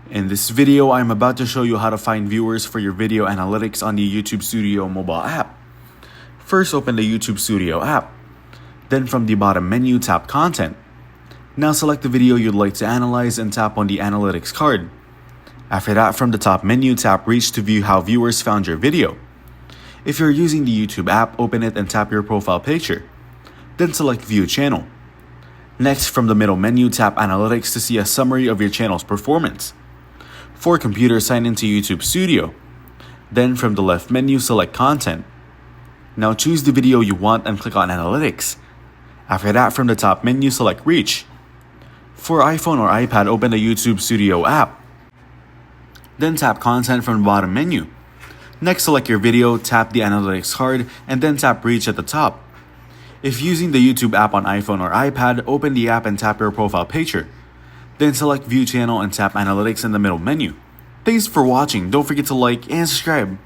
In this video, I'm about to show you how to find viewers for your video analytics on the YouTube Studio mobile app. First, open the YouTube Studio app. Then from the bottom menu, tap Content. Now select the video you'd like to analyze and tap on the Analytics card. After that, from the top menu, tap Reach to view how viewers found your video. If you're using the YouTube app, open it and tap your profile picture. Then select View Channel. Next, from the middle menu, tap Analytics to see a summary of your channel's performance. For computers, sign into YouTube Studio. Then from the left menu, select Content. Now choose the video you want and click on Analytics. After that, from the top menu, select Reach. For iPhone or iPad, open the YouTube Studio app. Then tap Content from the bottom menu. Next, select your video, tap the Analytics card, and then tap Reach at the top. If using the YouTube app on iPhone or iPad, open the app and tap your profile picture. Then select View Channel and tap Analytics in the middle menu. Thanks for watching. Don't forget to like and subscribe.